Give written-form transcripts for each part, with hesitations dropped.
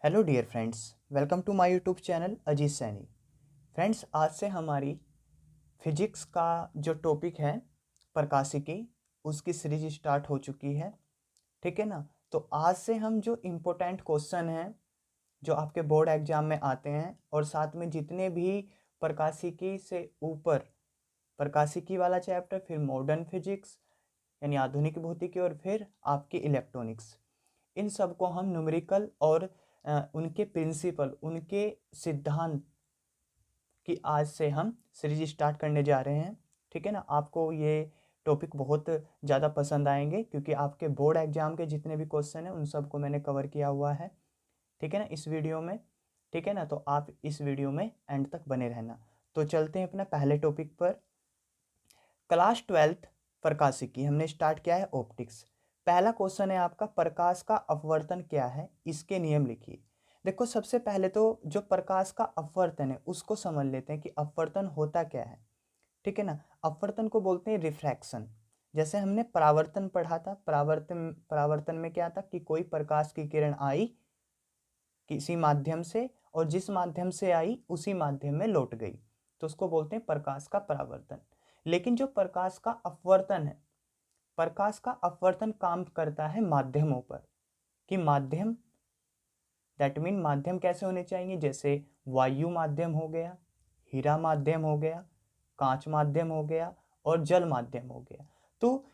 Hello dear friends, welcome to my YouTube channel Ajit Saini. Friends, आज से हमारी फिजिक्स का जो टॉपिक है प्रकाशिकी, उसकी सीरीज स्टार्ट हो चुकी है। ठीक है ना। तो आज से हम जो इम्पोर्टेंट क्वेश्चन हैं जो आपके बोर्ड एग्जाम में आते हैं और साथ में जितने भी प्रकाशिकी से ऊपर प्रकाशिकी वाला चैप्टर, फिर मॉडर्न फिजिक्स यानी आधुनिक भौतिकी और फिर आपकी इलेक्ट्रॉनिक्स, इन सब को हम न्यूमेरिकल और उनके प्रिंसिपल, उनके सिद्धांत की आज से हम सीरीज स्टार्ट करने जा रहे हैं। ठीक है ना। आपको ये टॉपिक बहुत ज़्यादा पसंद आएंगे क्योंकि आपके बोर्ड एग्जाम के जितने भी क्वेश्चन हैं उन सबको मैंने कवर किया हुआ है। ठीक है ना, इस वीडियो में। ठीक है ना, तो आप इस वीडियो में एंड तक बने रहना। तो चलते हैं अपना पहले टॉपिक पर। क्लास 12th प्रकाशिकी हमने स्टार्ट किया है ऑप्टिक्स। पहला क्वेश्चन है आपका, प्रकाश का अपवर्तन क्या है, इसके नियम लिखिए। देखो, सबसे पहले तो जो प्रकाश का अपवर्तन है उसको समझ लेते हैं कि अपवर्तन होता क्या है। ठीक है ना। अपवर्तन को बोलते हैं रिफ्रैक्शन। जैसे हमने परावर्तन पढ़ा था, परावर्तन परावर्तन में क्या था कि कोई प्रकाश की किरण आई किसी माध्यम से और जिस माध्यम से आई उसी माध्यम में लौट गई, तो उसको बोलते हैं प्रकाश का परावर्तन। लेकिन जो प्रकाश का अपवर्तन है, प्रकाश का अपवर्तन काम करता है माध्यमों पर। कि माध्यम, दैट मीन माध्यम कैसे होने चाहिए, जैसे वायु माध्यम हो गया, हीरा माध्यम हो गया, कांच माध्यम हो गया और जल माध्यम हो गया। तो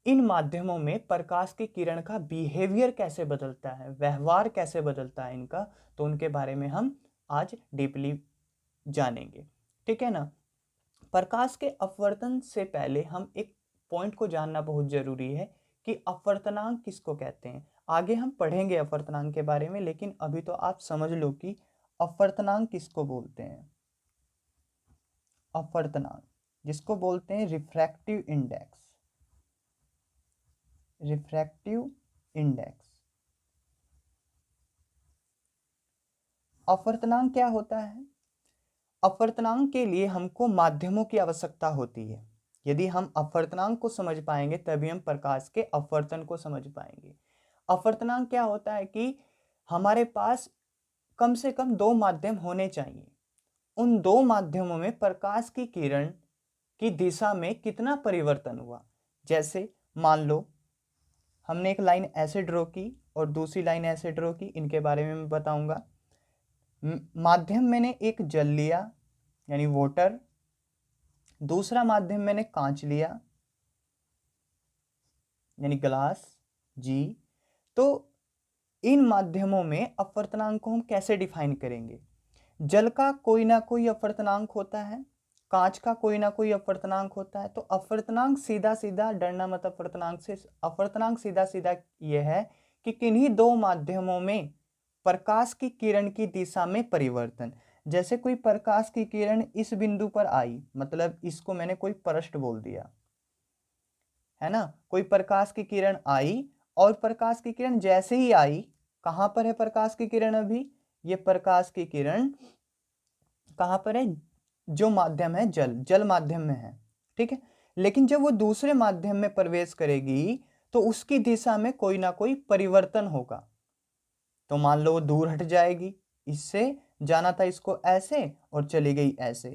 इन माध्यमों में प्रकाश की किरण का बिहेवियर कैसे बदलता है, व्यवहार कैसे बदलता है इनका, तो उनके बारे में हम आज डीपली जानेंगे। ठीक है ना। प्रकाश के अपवर्तन से पहले हम एक पॉइंट को जानना बहुत जरूरी है कि अपवर्तनांक किसको कहते हैं। आगे हम पढ़ेंगे अपवर्तनांक के बारे में, लेकिन अभी तो आप समझ लो कि अपवर्तनांक किसको बोलते हैं। अपवर्तनांक जिसको बोलते हैं रिफ्रैक्टिव इंडेक्स। Refractive index. अपवर्तनांक क्या होता है? अपवर्तनांक के लिए हमको माध्यमों की आवश्यकता होती है। यदि हम अपवर्तनांक को समझ पाएंगे तभी हम प्रकाश के अपवर्तन को समझ पाएंगे। अपवर्तनांक क्या होता है कि हमारे पास कम से कम दो माध्यम होने चाहिए। उन दो माध्यमों में प्रकाश की किरण की दिशा में कितना परिवर्तन हुआ। जैसे मान लो हमने एक लाइन ऐसे ड्रॉ की और दूसरी लाइन ऐसे ड्रॉ की, इनके बारे में मैं बताऊंगा। माध्यम मैंने एक जल लिया यानी वाटर, दूसरा माध्यम मैंने कांच लिया यानी ग्लास जी। तो इन माध्यमों में अपवर्तनांक को हम कैसे डिफाइन करेंगे? जल का कोई ना कोई अपवर्तनांक होता है, कांच का कोई ना कोई अपवर्तनांक होता है। तो अपवर्तनांक सीधा सीधा, डरना मत अपवर्तनांक से, अपवर्तनांक सीधा सीधा यह है कि किन्हीं दो माध्यमों में प्रकाश की किरण की दिशा में परिवर्तन। जैसे कोई प्रकाश की किरण इस बिंदु पर आई, मतलब इसको मैंने कोई पृष्ठ बोल दिया, है ना। कोई प्रकाश की किरण आई और प्रकाश की किरण जैसे ही आई, कहां पर है प्रकाश की किरण? अभी ये प्रकाश की किरण कहां पर है? जो माध्यम है जल, जल माध्यम में है। ठीक है। लेकिन जब वो दूसरे माध्यम में प्रवेश करेगी तो उसकी दिशा में कोई ना कोई परिवर्तन होगा। तो मान लो वो दूर हट जाएगी, इससे जाना था इसको ऐसे और चली गई ऐसे।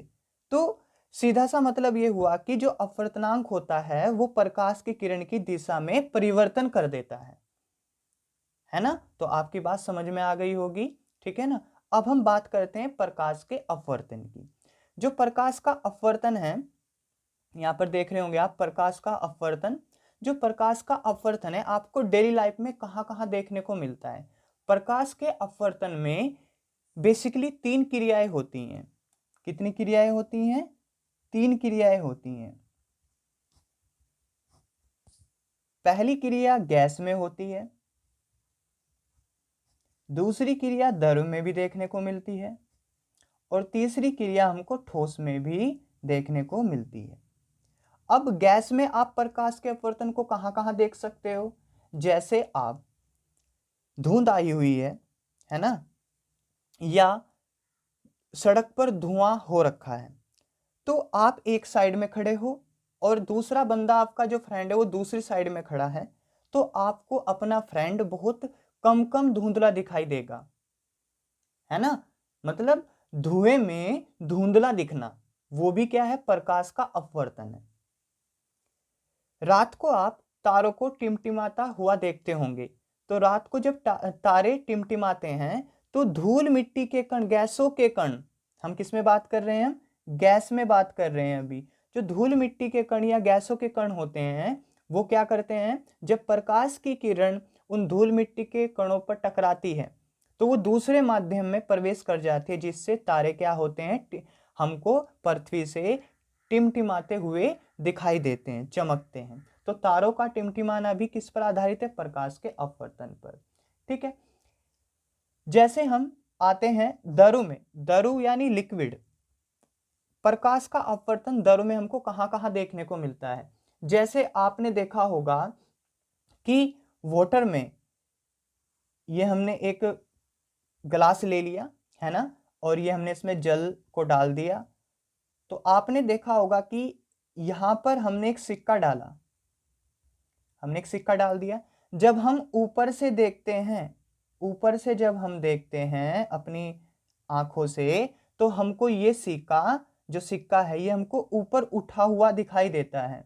तो सीधा सा मतलब ये हुआ कि जो अपवर्तनांक होता है वो प्रकाश की किरण की दिशा में परिवर्तन कर देता है ना। तो आपकी बात समझ में आ गई होगी। ठीक है ना। अब हम बात करते हैं प्रकाश के अपवर्तन की। जो प्रकाश का अपवर्तन है, यहां पर देख रहे होंगे आप प्रकाश का अपवर्तन। जो प्रकाश का अपवर्तन है आपको डेली लाइफ में कहां कहां देखने को मिलता है? प्रकाश के अपवर्तन में बेसिकली तीन क्रियाएं होती हैं। कितनी क्रियाएं होती हैं? तीन क्रियाएं होती हैं। पहली क्रिया गैस में होती है, दूसरी क्रिया द्रव में भी देखने को मिलती है और तीसरी क्रिया हमको ठोस में भी देखने को मिलती है। अब गैस में आप प्रकाश के अपवर्तन को कहां कहां देख सकते हो? जैसे आप धुंध आई हुई है ना, या सड़क पर धुआं हो रखा है, तो आप एक साइड में खड़े हो और दूसरा बंदा आपका जो फ्रेंड है वो दूसरी साइड में खड़ा है, तो आपको अपना फ्रेंड बहुत कम कम धुंधला दिखाई देगा। है ना। मतलब धुएं में धुंधला दिखना, वो भी क्या है, प्रकाश का अपवर्तन है। रात को आप तारों को टिमटिमाता हुआ देखते होंगे। तो रात को जब तारे टिमटिमाते हैं तो धूल मिट्टी के कण, गैसों के कण, हम किस में बात कर रहे हैं, हम गैस में बात कर रहे हैं अभी। जो धूल मिट्टी के कण या गैसों के कण होते हैं वो क्या करते हैं, जब प्रकाश की किरण उन धूल मिट्टी के कणों पर टकराती है तो वो दूसरे माध्यम में प्रवेश कर जाती है, जिससे तारे क्या होते हैं, हमको पृथ्वी से टिमटिमाते हुए दिखाई देते हैं, चमकते हैं। तो तारों का टिमटिमाना भी किस पर आधारित है, प्रकाश के अपवर्तन पर। ठीक है। जैसे हम आते हैं दरु में, दरु यानी लिक्विड। प्रकाश का अपवर्तन दरु में हमको कहां कहां देखने को मिलता है। जैसे आपने देखा होगा कि वाटर में ये हमने एक गिलास ले लिया है ना, और ये हमने इसमें जल को डाल दिया, तो आपने देखा होगा कि यहां पर हमने एक सिक्का डाला, हमने एक सिक्का डाल दिया। जब हम ऊपर से देखते हैं, ऊपर से जब हम देखते हैं अपनी आंखों से, तो हमको ये सिक्का, जो सिक्का है ये हमको ऊपर उठा हुआ दिखाई देता है।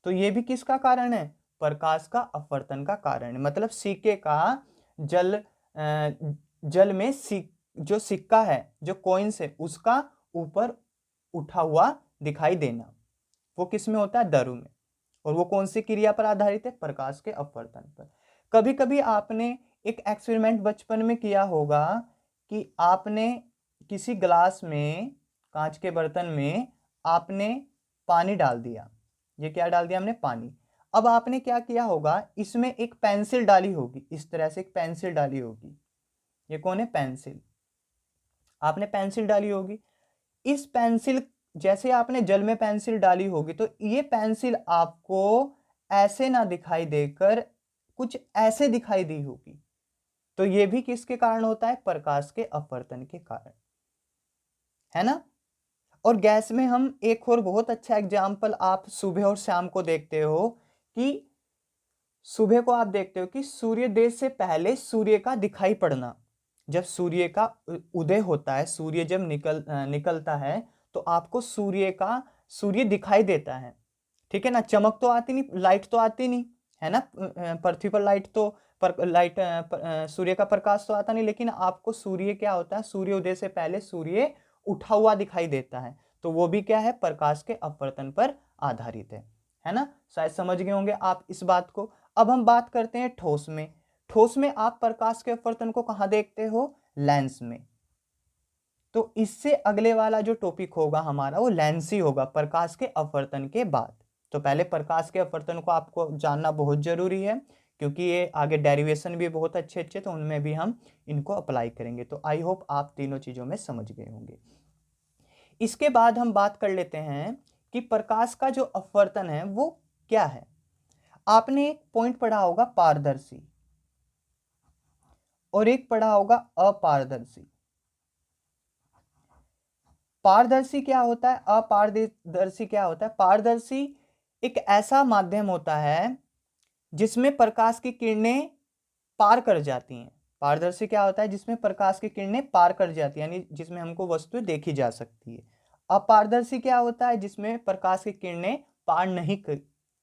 तो ये भी किसका कारण है, प्रकाश का अपवर्तन का कारण है। मतलब सिक्के का जल में जो सिक्का है, जो कॉइन्स है, उसका ऊपर उठा हुआ दिखाई देना, वो किस में होता है, दरु में। और वो कौन सी क्रिया पर आधारित है, प्रकाश के अपवर्तन पर। कभी कभी आपने एक एक्सपेरिमेंट बचपन में किया होगा कि आपने किसी ग्लास में, कांच के बर्तन में आपने पानी डाल दिया। ये क्या डाल दिया हमने, पानी। अब आपने क्या किया होगा, इसमें एक पेंसिल डाली होगी, इस तरह से एक पेंसिल डाली होगी। ये कौन है, पेंसिल। आपने पेंसिल डाली होगी। इस पेंसिल, जैसे आपने जल में पेंसिल डाली होगी तो ये पेंसिल आपको ऐसे ना दिखाई देकर कुछ ऐसे दिखाई दी होगी। तो ये भी किसके कारण होता है, प्रकाश के अपवर्तन के कारण, है ना। और गैस में हम एक और बहुत अच्छा एग्जाम्पल आप सुबह और शाम को देखते हो कि सुबह को आप देखते हो कि सूर्योदय से पहले सूर्य का दिखाई पड़ना। जब सूर्य का उदय होता है, सूर्य जब निकलता है तो आपको सूर्य दिखाई देता है। ठीक है ना। चमक तो आती नहीं, लाइट तो आती नहीं, है ना। पृथ्वी पर लाइट तो सूर्य का प्रकाश तो आता नहीं, लेकिन आपको सूर्य क्या होता है, सूर्योदय से पहले सूर्य उठा हुआ दिखाई देता है। तो वो भी क्या है, प्रकाश के अपवर्तन पर आधारित है ना। शायद समझ गए होंगे आप इस बात को। अब हम बात करते हैं ठोस में। ठोस में आप प्रकाश के अपवर्तन को कहां देखते हो, लेंस में। तो इससे अगले वाला जो टॉपिक होगा हमारा वो लेंस ही होगा, प्रकाश के अपवर्तन के बाद। तो पहले प्रकाश के अपवर्तन को आपको जानना बहुत जरूरी है, क्योंकि ये आगे डेरिवेशन भी बहुत अच्छे अच्छे, तो उनमें भी हम इनको अप्लाई करेंगे। तो आई होप आप तीनों चीजों में समझ गए होंगे। इसके बाद हम बात कर लेते हैं कि प्रकाश का जो अपवर्तन है वो क्या है। आपने एक पॉइंट पढ़ा होगा पारदर्शी, और एक पढ़ा होगा अपारदर्शी। पारदर्शी क्या होता है, अपारदर्शी क्या होता है। पारदर्शी एक ऐसा माध्यम होता है जिसमें प्रकाश की किरणें पार कर जाती हैं। पारदर्शी क्या होता है, जिसमें प्रकाश की किरणें पार कर जाती हैं, यानी जिसमें हमको वस्तु देखी जा सकती है। अपारदर्शी क्या होता है, जिसमें प्रकाश की किरणें पार नहीं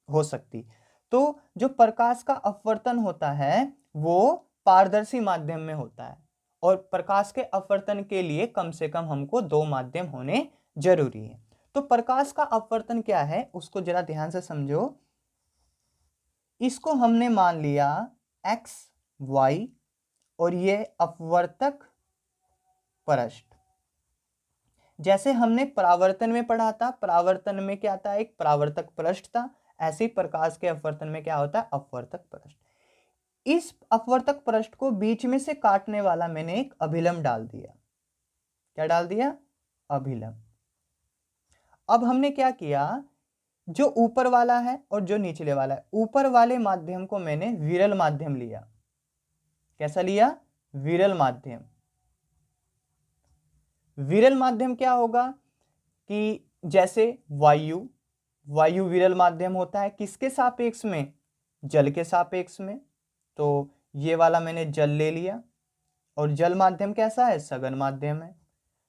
हो सकती। तो जो प्रकाश का अपवर्तन होता है वो पारदर्शी माध्यम में होता है, और प्रकाश के अपवर्तन के लिए कम से कम हमको 2 माध्यम होने जरूरी है। तो प्रकाश का अपवर्तन क्या है उसको जरा ध्यान से समझो। इसको हमने मान लिया x, y, और ये अपवर्तक पृष्ठ। जैसे हमने परावर्तन में पढ़ा था, परावर्तन में क्या था, एक परावर्तक पृष्ठ था। ऐसे ही प्रकाश के अपवर्तन में क्या होता है, अपवर्तक पृष्ठ। इस अपवर्तक पृष्ठ को बीच में से काटने वाला मैंने एक अभिलंब डाल दिया। क्या डाल दिया, अभिलंब। अब हमने क्या किया, जो ऊपर वाला है और जो निचले वाला है, ऊपर वाले माध्यम को मैंने विरल माध्यम लिया। कैसा लिया, विरल माध्यम। विरल माध्यम क्या होगा कि जैसे वायु विरल माध्यम होता है, किसके सापेक्ष में, जल के सापेक्ष में। तो ये वाला मैंने जल ले लिया, और जल माध्यम कैसा है, सघन माध्यम है।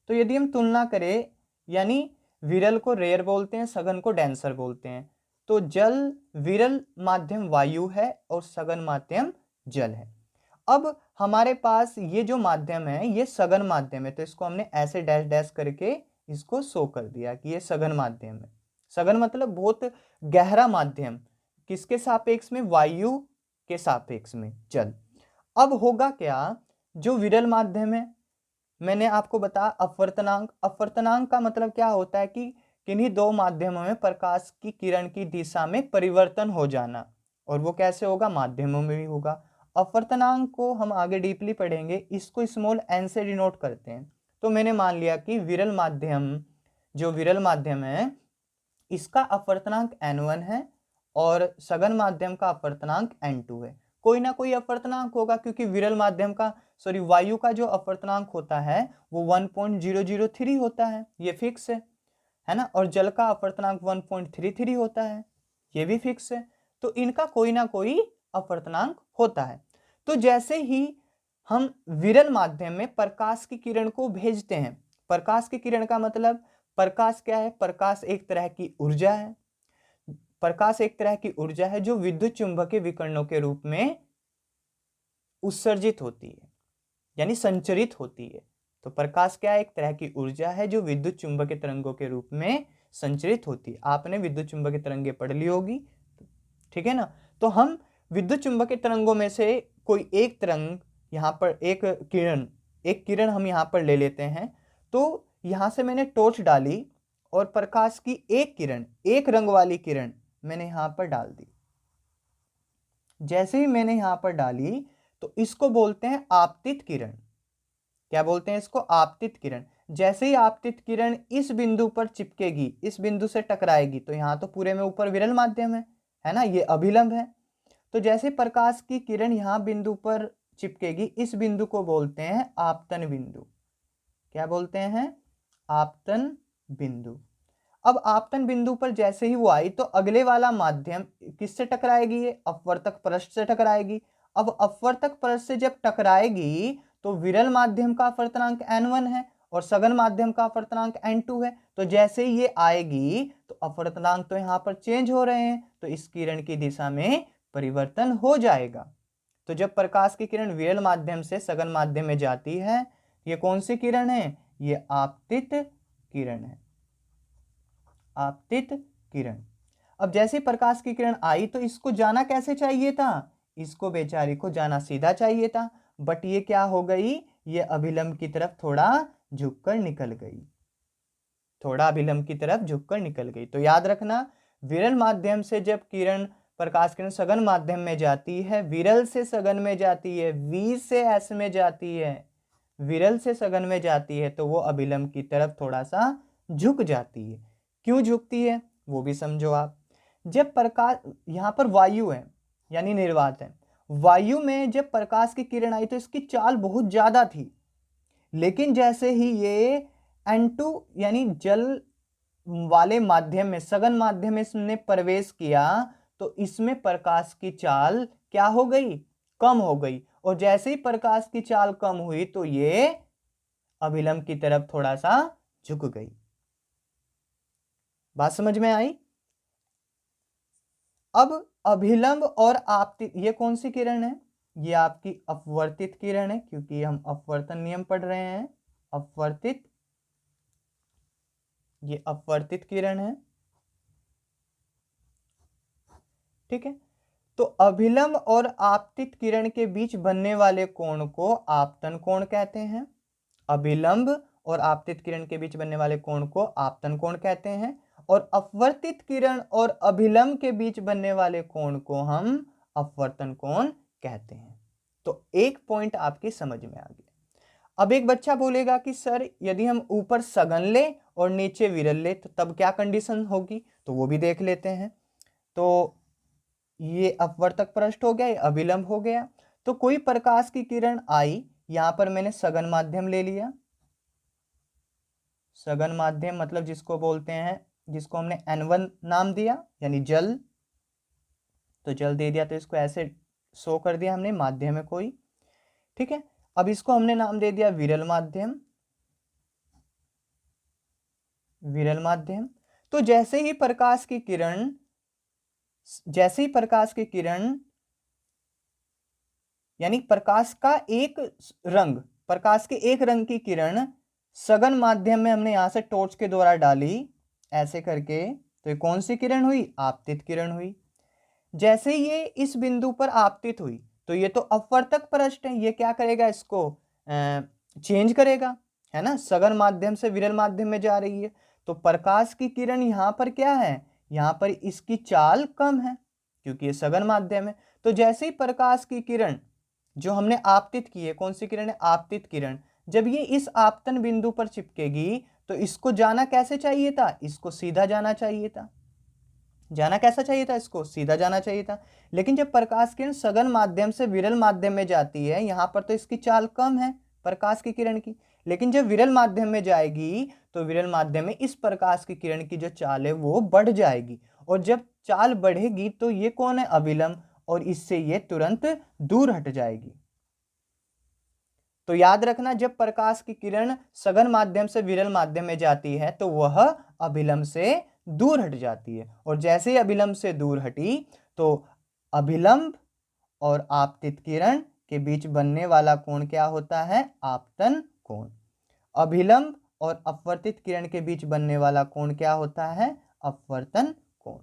तो यदि हम तुलना करें, यानी विरल को रेयर बोलते हैं, सघन को डेंसर बोलते हैं। तो जल विरल माध्यम वायु है और सघन माध्यम जल है। अब हमारे पास ये जो माध्यम है ये सघन माध्यम है, तो इसको हमने ऐसे डैश डैश करके इसको शो कर दिया कि ये सघन माध्यम है। सघन मतलब बहुत गहरा माध्यम, किसके सापेक्ष में, वायु के सापेक्ष में, जल। अब होगा क्या, जो विरल माध्यम है, मैंने आपको बताया अपवर्तनांक। अपवर्तनांक का मतलब क्या होता है कि किन्हीं दो माध्यमों में प्रकाश की किरण की दिशा में परिवर्तन हो जाना, और वो कैसे होगा, माध्यमों में भी होगा। अपवर्तनांक को हम आगे डीपली पढ़ेंगे, इसको स्मॉल n से डिनोट करते हैं। तो मैंने मान लिया कि विरल माध्यम, जो विरल माध्यम है इसका अपवर्तनांक n1 है और सघन माध्यम का अपवर्तनांक n2 है। कोई ना कोई अपवर्तनांक होगा, क्योंकि विरल माध्यम का वायु का जो अपवर्तनांक होता है वो 1.003 होता है, ये फिक्स है ना। और जल का अपवर्तनांक 1.33 होता है, ये भी फिक्स है। तो इनका कोई ना कोई अपवर्तनांक होता है। तो जैसे ही हम विरल माध्यम में प्रकाश की किरण को भेजते हैं, प्रकाश की किरण का मतलब, प्रकाश क्या है, प्रकाश एक तरह की ऊर्जा है। प्रकाश एक तरह की ऊर्जा है जो विद्युत चुंबकीय विकिरणों के रूप में उत्सर्जित होती है, यानी संचरित होती है। तो प्रकाश क्या है, एक तरह की ऊर्जा है जो विद्युत चुंबकीय तरंगों के रूप में संचरित होती है। आपने विद्युत चुंबकीय तरंगे पढ़ ली होगी, ठीक है ना। तो हम विद्युत चुंबकीय तरंगों में से कोई एक तरंग, यहाँ पर एक किरण हम यहाँ पर ले लेते हैं। तो यहाँ से मैंने टॉर्च डाली और प्रकाश की एक किरण, एक रंग वाली किरण मैंने यहाँ पर डाल दी। जैसे ही मैंने यहाँ पर डाली तो इसको बोलते हैं आपतित किरण। क्या बोलते हैं इसको, आपतित किरण। जैसे ही आपतित किरण इस बिंदु पर चिपकेगी, इस बिंदु से टकराएगी, तो यहाँ तो पूरे में ऊपर विरल माध्यम है ना, ये अभिलंब है। तो जैसे प्रकाश की किरण यहाँ बिंदु पर चिपकेगी, इस बिंदु को बोलते हैं आपतन बिंदु। क्या बोलते हैं, आपतन बिंदु। अब आपतन बिंदु पर जैसे ही वो आई तो अगले वाला माध्यम किससे टकराएगी, ये अपवर्तक पृष्ठ से टकराएगी। अब अपवर्तक पृष्ठ से जब टकराएगी तो विरल माध्यम का अपवर्तनांक n1 है और सघन माध्यम का अपवर्तनांक n2 है। तो जैसे ही ये आएगी तो अपवर्तनांक तो यहाँ पर चेंज हो रहे हैं, तो इस किरण की दिशा में परिवर्तन हो जाएगा। तो जब प्रकाश की किरण विरल माध्यम से सघन माध्यम में जाती है, ये कौन सी किरण है, ये आपतित किरण है, आपतित किरण। अब जैसे प्रकाश की किरण आई तो इसको जाना कैसे चाहिए था, इसको बेचारी को जाना सीधा चाहिए था, बट ये क्या हो गई, ये अभिलंब की तरफ थोड़ा झुककर निकल गई, थोड़ा अभिलंब की तरफ झुककर निकल गई। तो याद रखना, विरल माध्यम से जब किरण, प्रकाश किरण सघन माध्यम में जाती है, विरल से सघन में जाती है, V से S में जाती है, विरल से सघन में जाती है, तो वो अभिलंब की तरफ थोड़ा सा झुक जाती है। क्यों झुकती है वो भी समझो आप। जब प्रकाश, यहाँ पर वायु है यानी निर्वात है, वायु में जब प्रकाश की किरण आई तो इसकी चाल बहुत ज्यादा थी, लेकिन जैसे ही ये N2 यानी जल वाले माध्यम में, सघन माध्यम में इसने प्रवेश किया, तो इसमें प्रकाश की चाल क्या हो गई, कम हो गई। और जैसे ही प्रकाश की चाल कम हुई तो ये अभिलंब की तरफ थोड़ा सा झुक गई। बात समझ में आई। अब अभिलंब और आपतित, ये कौन सी किरण है, ये आपकी अपवर्तित किरण है, क्योंकि हम अपवर्तन नियम पढ़ रहे हैं। अपवर्तित, ये अपवर्तित किरण है, ठीक है। तो अभिलंब और आपतित किरण के बीच बनने वाले कोण को आपतन कोण कहते हैं। अभिलंब और आपतित किरण के बीच बनने वाले कोण को आपतन कोण कहते हैं, और अपवर्तित किरण और अभिलंब के बीच बनने वाले कोण को हम अपवर्तन कोण कहते हैं। तो एक पॉइंट आपकी समझ में आ गया। अब एक बच्चा बोलेगा कि सर यदि हम ऊपर सघन ले और नीचे विरल ले तो तब क्या कंडीशन होगी, तो वो भी देख लेते हैं। तो ये अपवर्तक पृष्ठ हो गया, ये अभिलंब हो गया। तो कोई प्रकाश की किरण आई, यहां पर मैंने सघन माध्यम ले लिया। सघन माध्यम मतलब जिसको बोलते हैं, जिसको हमने N1 नाम दिया, यानी जल। तो जल दे दिया तो इसको ऐसे शो कर दिया हमने, माध्यम है कोई, ठीक है। अब इसको हमने नाम दे दिया विरल माध्यम। विरल माध्यम। तो जैसे ही प्रकाश की किरण यानी प्रकाश के एक रंग की किरण सघन माध्यम में हमने यहां से टॉर्च के द्वारा डाली ऐसे करके, तो ये कौन सी किरण हुई? आपतित किरण हुई। जैसे ये इस बिंदु पर आपतित हुई तो ये तो अपवर्तक पृष्ठ है, ये क्या करेगा? इसको चेंज करेगा, है ना। सघन माध्यम से विरल माध्यम में जा रही है, तो प्रकाश की किरण यहां पर क्या है? यहां पर इसकी चाल कम है क्योंकि ये सघन माध्यम है। तो जैसे ही प्रकाश की किरण जो हमने आपतित की है, कौन सी किरण है? आपतित किरण, जब ये इस आपतन बिंदु पर चिपकेगी तो इसको जाना कैसे चाहिए था? इसको सीधा जाना चाहिए था। जाना कैसा चाहिए था? इसको सीधा जाना चाहिए था। लेकिन जब प्रकाश किरण सघन माध्यम से विरल माध्यम में जाती है, यहां पर तो इसकी चाल कम है प्रकाश की किरण की, लेकिन जब विरल माध्यम में जाएगी तो विरल माध्यम में इस प्रकाश की किरण की जो चाल है वो बढ़ जाएगी, और जब चाल बढ़ेगी तो ये कौन है? अभिलंब, और इससे ये तुरंत दूर हट जाएगी। तो याद रखना, जब प्रकाश की किरण सघन माध्यम से विरल माध्यम में जाती है तो वह अभिलंब से दूर हट जाती है, और जैसे ही अभिलंब से दूर हटी तो अभिलंब और आपतित किरण के बीच बनने वाला कोण क्या होता है? आपतन कोण। अभिलंब और अपवर्तित किरण के बीच बनने वाला कोण क्या होता है? अपवर्तन कोण।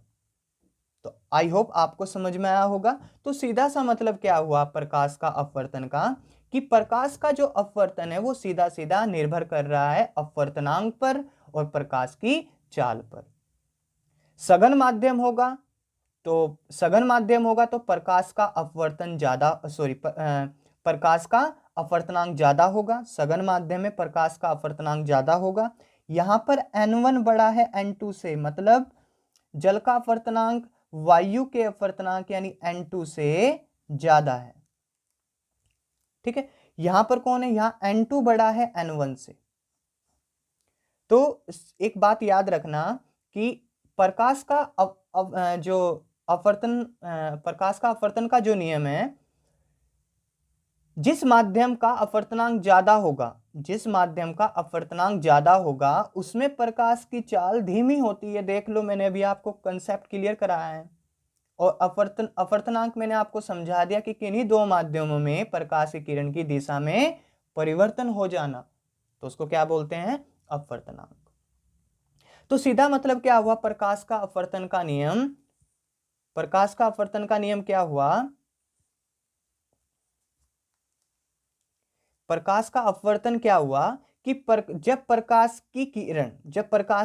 तो आई होप आपको समझ में आया होगा। तो सीधा सा मतलब क्या हुआ प्रकाश का अपवर्तन का, कि प्रकाश का जो अपवर्तन है वो सीधा सीधा निर्भर कर रहा है अपवर्तनांक पर और प्रकाश की चाल पर। सघन माध्यम होगा तो प्रकाश का अपवर्तन प्रकाश का अपवर्तनांक ज्यादा होगा। सघन माध्यम में प्रकाश का अपवर्तनांक ज्यादा होगा। यहां पर n1 बड़ा है n2 से, मतलब जल का अपवर्तनांक वायु के अपवर्तनांक यानी n2 से ज्यादा है। ठीक है, यहां पर कौन है? यहां n2 बड़ा है n1 से। तो एक बात याद रखना कि प्रकाश का प्रकाश का अपवर्तन का जो नियम है, जिस माध्यम का अपवर्तनांक ज्यादा होगा उसमें प्रकाश की चाल धीमी होती है। देख लो, मैंने अभी आपको कंसेप्ट क्लियर कराया है, और अपवर्तनांक मैंने आपको समझा दिया कि किन्हीं दो माध्यमों में प्रकाश की किरण की दिशा में परिवर्तन हो जाना, तो उसको क्या बोलते हैं? अपवर्तनांक। तो सीधा मतलब क्या हुआ? प्रकाश का अपवर्तन का नियम क्या हुआ? प्रकाश का अपवर्तन क्या हुआ कि जब प्रकाश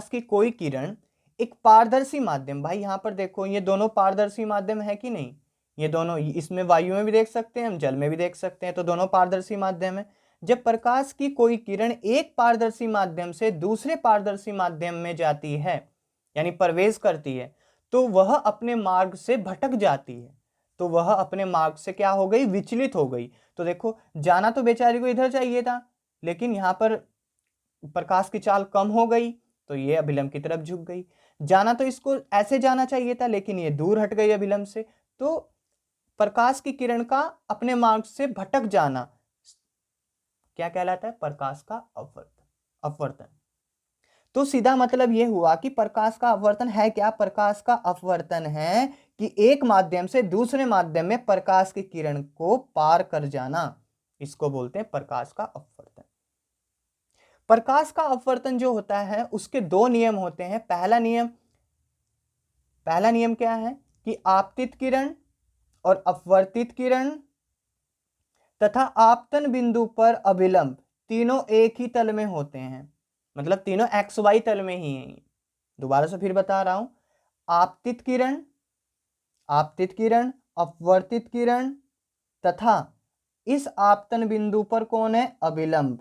की कोई किरण एक पारदर्शी माध्यम, भाई यहां पर देखो ये दोनों पारदर्शी माध्यम है कि नहीं? ये दोनों, इसमें वायु में भी देख सकते हैं हम, जल में भी देख सकते हैं, तो दोनों पारदर्शी माध्यम है। जब प्रकाश की कोई किरण एक पारदर्शी माध्यम से दूसरे पारदर्शी माध्यम में जाती है यानी प्रवेश करती है, तो वह अपने मार्ग से भटक जाती है। तो वह अपने मार्ग से क्या हो गई? विचलित हो गई। तो देखो, जाना तो बेचारी को इधर चाहिए था, लेकिन यहां पर प्रकाश की चाल कम हो गई तो ये अभिलंब की तरफ झुक गई। जाना तो इसको ऐसे जाना चाहिए था, लेकिन ये दूर हट गई अभिलंब से। तो प्रकाश की किरण का अपने मार्ग से भटक जाना क्या कहलाता है? प्रकाश का अपवर्तन। तो सीधा मतलब यह हुआ कि प्रकाश का अपवर्तन है क्या? प्रकाश का अपवर्तन है कि एक माध्यम से दूसरे माध्यम में प्रकाश की किरण को पार कर जाना, इसको बोलते हैं प्रकाश का अपवर्तन। प्रकाश का अपवर्तन जो होता है उसके दो नियम होते हैं। पहला नियम क्या है कि आपतित किरण और अपवर्तित किरण तथा आपतन बिंदु पर अभिलंब तीनों एक ही तल में होते हैं, मतलब तीनों XY तल में ही हैं। दोबारा से फिर बता रहा हूं, आपतित किरण, अपवर्तित किरण तथा इस आपतन बिंदु पर कौन है? अभिलंब,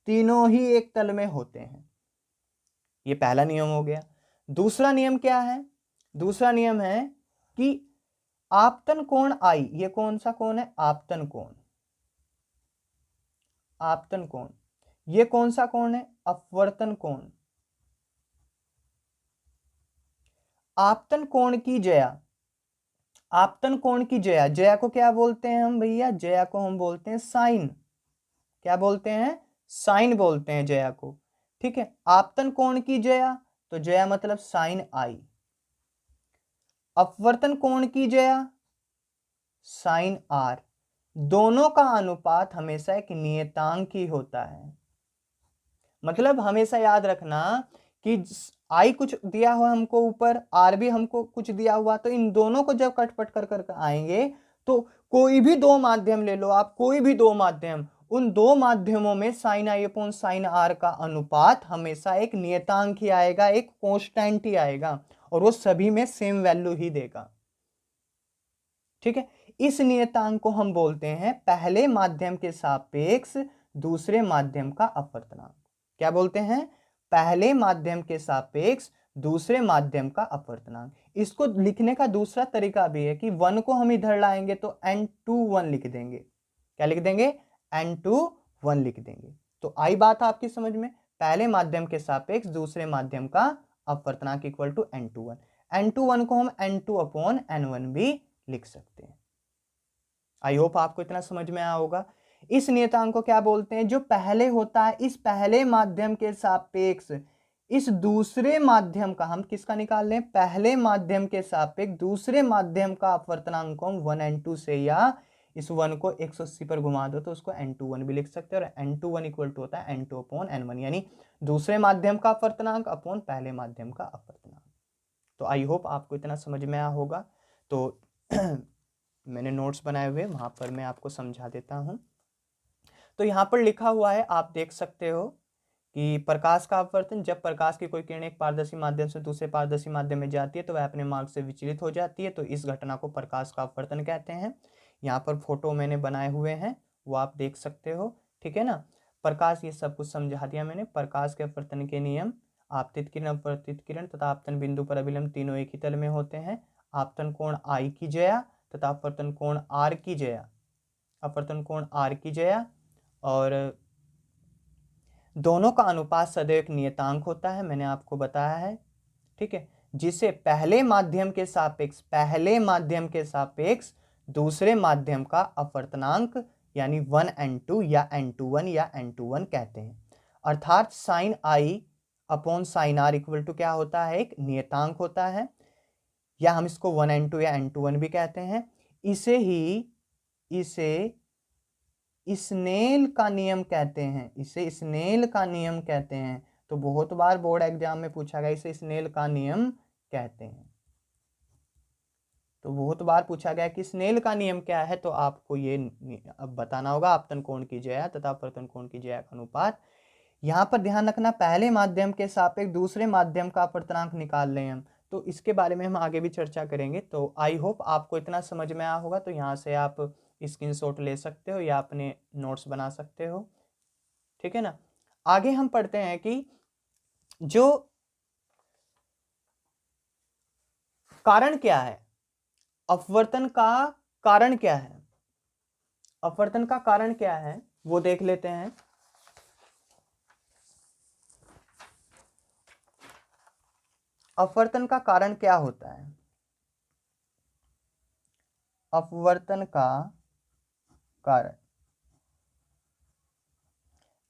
तीनों ही एक तल में होते हैं। ये पहला नियम हो गया। दूसरा नियम क्या है? दूसरा नियम है कि आपतन कोण I, ये कौन सा कोण है? आपतन कोण। ये कौन सा कोण है? अपवर्तन कोण। आपतन कोण की ज्या को क्या बोलते हैं हम भैया? ज्या को हम बोलते हैं साइन। क्या बोलते हैं, साइन बोलते हैं ज्या को। ठीक है, आपतन कोण की ज्या, तो ज्या मतलब साइन आई। अपवर्तन कोण की ज्या, साइन आर। दोनों का अनुपात हमेशा एक नियतांक ही होता है। मतलब हमेशा याद रखना कि आई कुछ दिया हुआ हमको ऊपर, आर भी हमको कुछ दिया हुआ, तो इन दोनों को जब कटपट कर कर आएंगे तो कोई भी दो माध्यम ले लो आप, कोई भी दो माध्यम, उन दो माध्यमों में sine I upon sine R का अनुपात हमेशा एक नियतांक ही आएगा, एक कांस्टेंट ही आएगा, और वो सभी में सेम वैल्यू ही देगा। ठीक है, इस नियतांक को हम बोलते हैं पहले माध्यम के सापेक्ष दूसरे माध्यम का अपवर्तनांक। क्या बोलते हैं, पहले माध्यम के सापेक्ष दूसरे माध्यम का अपवर्तनांक। इसको लिखने का दूसरा तरीका भी है कि 1 को हम इधर लाएंगे तो n21 लिख देंगे। क्या लिख देंगे, n21 लिख देंगे। तो आई बात आपकी समझ में, पहले माध्यम के सापेक्ष दूसरे माध्यम का अपवर्तनांक इक्वल टू n21। n21 को हम n2 अपॉन n1 भी लिख सकते हैं। आई होप आपको इतना समझ में आया होगा। इस नियतांक को क्या बोलते हैं, जो पहले होता है इस पहले माध्यम के सापेक्ष इस दूसरे माध्यम का, हम किसका निकाल लें, पहले माध्यम के सापेक्ष दूसरे माध्यम का अपवर्तनांक को हम 1 n2 से, या इस 1 को 180 पर घुमा दो तो उसको n21 भी लिख सकते हैं, और n21 इक्वल टू होता है n2 अपॉन n1, यानी दूसरे माध्यम का अपवर्तनांक अपॉन पहले माध्यम का अपवर्तनांक। तो आई होप आपको इतना समझ में आया होगा। तो मैंने नोट्स बनाए हुए, वहां पर मैं आपको समझा देता हूं। तो यहाँ पर लिखा हुआ है, आप देख सकते हो कि प्रकाश का अपवर्तन, जब प्रकाश की कोई किरण एक पारदर्शी माध्यम से दूसरे पारदर्शी माध्यम में जाती है तो वह अपने मार्ग से विचलित हो जाती है, तो इस घटना को प्रकाश का अपवर्तन कहते हैं। यहाँ पर फोटो मैंने बनाए हुए हैं, वो आप देख सकते हो। ठीक है ना, प्रकाश, ये सब कुछ समझा दिया मैंने। प्रकाश के अपवर्तन के नियम, आपतित किरण, अपवर्तित किरण तथा आपतन बिंदु पर अभिलंब तीनों एक ही तल में होते हैं। आपतन कोण आई की ज्या तथा अपवर्तन कोण आर की ज्या, अपवर्तन कोण आर की ज्या, और दोनों का अनुपात सदैव एक नियतांक होता है, मैंने आपको बताया है। ठीक है, जिसे पहले माध्यम के सापेक्ष, पहले माध्यम के सापेक्ष दूसरे माध्यम का अपवर्तनांक यानी 1 n2 या n21 या n21 कहते हैं। अर्थात sine I upon sine R equal to क्या होता है, एक नियतांक होता है, या हम इसको 1 n2 या n21 भी कहते हैं। इसे स्नेल का नियम कहते हैं, इसे स्नेल का नियम कहते हैं। तो बहुत बार बोर्ड एग्जाम में पूछा गया, इसे स्नेल का नियम कहते हैं। तो बहुत बार पूछा गया कि स्नेल का नियम क्या है, तो आपको ये अब बताना होगा, आपतन कोण की ज्या तथा अपवर्तन कोण की ज्या का अनुपात। यहाँ पर ध्यान रखना, पहले माध्यम के सापेक्ष दूसरे माध्यम का अपवर्तनांक निकाल लें हम, तो इसके बारे में हम आगे भी चर्चा करेंगे। तो आई होप आपको इतना समझ में आया होगा। तो यहाँ से आप स्क्रीनशॉट ले सकते हो या अपने नोट्स बना सकते हो। ठीक है ना, आगे हम पढ़ते हैं कि जो कारण क्या है, अपवर्तन का कारण क्या है, अपवर्तन का कारण क्या है वो देख लेते हैं। अपवर्तन का कारण क्या होता है, अपवर्तन का कारण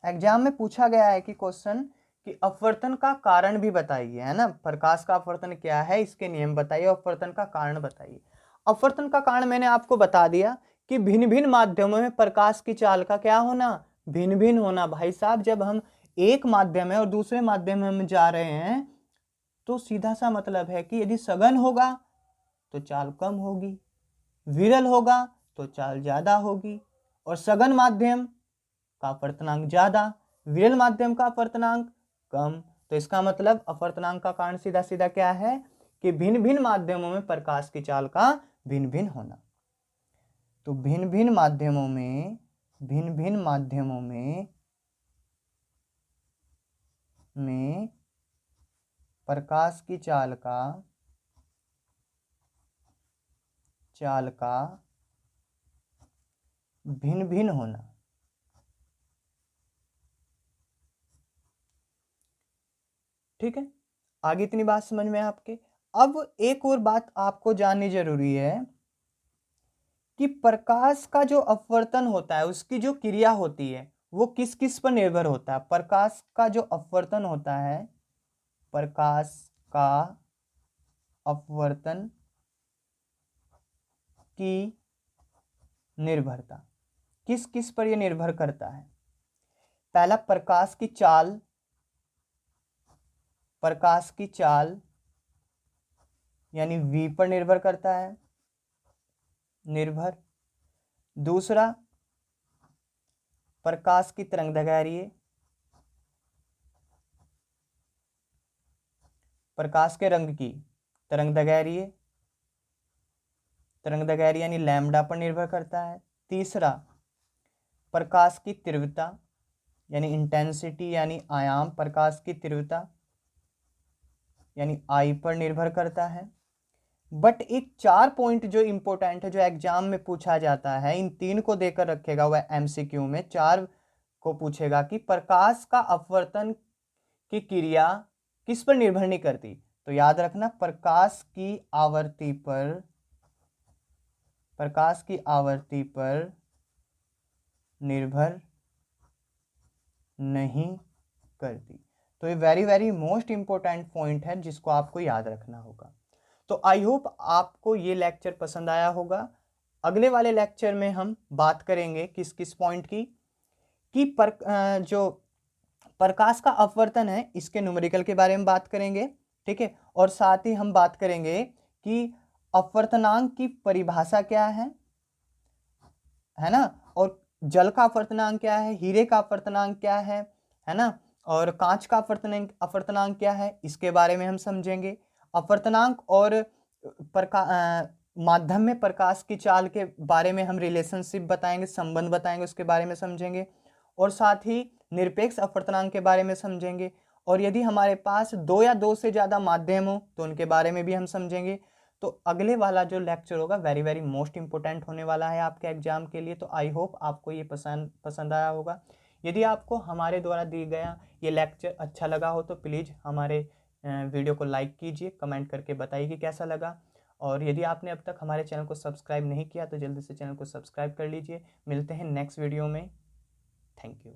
एग्जाम में पूछा गया है कि क्वेश्चन कि अपवर्तन का कारण भी बताइए, है ना, प्रकाश का अपवर्तन क्या है, इसके नियम बताइए, अपवर्तन का कारण बताइए। अपवर्तन का कारण मैंने आपको बता दिया कि भिन्न भिन्न माध्यमों में प्रकाश की चाल का क्या होना, भिन्न भिन्न होना। भाई साहब, जब हम एक माध्यम है और दूसरे माध्यम में हम जा रहे हैं तो सीधा सा मतलब है कि यदि सघन होगा तो चाल कम होगी, विरल होगा तो चाल ज्यादा होगी, और सघन माध्यम का अपवर्तनांक ज्यादा, विरल माध्यम का अपवर्तनांक कम। तो इसका मतलब अपवर्तनांक का कारण सीधा सीधा क्या है कि भिन्न भिन्न माध्यमों में प्रकाश की चाल का भिन्न भिन्न होना। तो भिन्न भिन्न माध्यमों में प्रकाश की चाल का भिन्न भिन्न होना। ठीक है, आगे इतनी बात समझ में आपके। अब एक और बात आपको जाननी जरूरी है कि प्रकाश का जो अपवर्तन होता है उसकी जो क्रिया होती है वो किस किस पर निर्भर होता है? प्रकाश का जो अपवर्तन होता है, प्रकाश का अपवर्तन की निर्भरता किस किस पर यह निर्भर करता है? पहला, प्रकाश की चाल, प्रकाश की चाल यानी v पर निर्भर करता है, निर्भर। दूसरा, प्रकाश की तरंगदैर्घ्य, प्रकाश के रंग की तरंगदैर्घ्य, तरंगदैर्घ्य यानी लैम्डा पर निर्भर करता है। तीसरा, प्रकाश की तीव्रता यानी इंटेंसिटी यानी आयाम, प्रकाश की तीव्रता यानी आई पर निर्भर करता है। बट एक 4 पॉइंट जो इंपॉर्टेंट है, जो एग्जाम में पूछा जाता है, इन 3 को देकर रखेगा वह एमसीक्यू में, 4 को पूछेगा कि प्रकाश का अपवर्तन की क्रिया किस पर निर्भर नहीं करती। तो याद रखना, प्रकाश की आवृत्ति पर, प्रकाश की आवृत्ति पर निर्भर नहीं करती। तो ये very very most important point है जिसको आपको याद रखना होगा। तो आई होप आपको ये लेक्चर पसंद आया होगा। अगले वाले लेक्चर में हम बात करेंगे किस किस पॉइंट की, कि जो प्रकाश का अपवर्तन है इसके न्यूमेरिकल के बारे में बात करेंगे, ठीक है। और साथ ही हम बात करेंगे कि अपवर्तनांक की परिभाषा क्या है ना, और जल का अपवर्तनांक क्या है, हीरे का अपवर्तनांक क्या है ना, और कांच का अपवर्तनांक क्या है, इसके बारे में हम समझेंगे। अपवर्तनांक और माध्यम में प्रकाश की चाल के बारे में हम रिलेशनशिप बताएंगे, संबंध बताएंगे, उसके बारे में समझेंगे। और साथ ही निरपेक्ष अपवर्तनांक के बारे में समझेंगे। और यदि हमारे पास 2 या 2 से ज़्यादा माध्यम हो तो उनके बारे में भी हम समझेंगे। तो अगले वाला जो लेक्चर होगा वेरी वेरी मोस्ट इंपॉर्टेंट होने वाला है आपके एग्जाम के लिए। तो आई होप आपको ये पसंद आया होगा। यदि आपको हमारे द्वारा दिया गया ये लेक्चर अच्छा लगा हो तो प्लीज़ हमारे वीडियो को लाइक कीजिए, कमेंट करके बताइए कि कैसा लगा। और यदि आपने अब तक हमारे चैनल को सब्सक्राइब नहीं किया तो जल्दी से चैनल को सब्सक्राइब कर लीजिए। मिलते हैं नेक्स्ट वीडियो में। Thank you.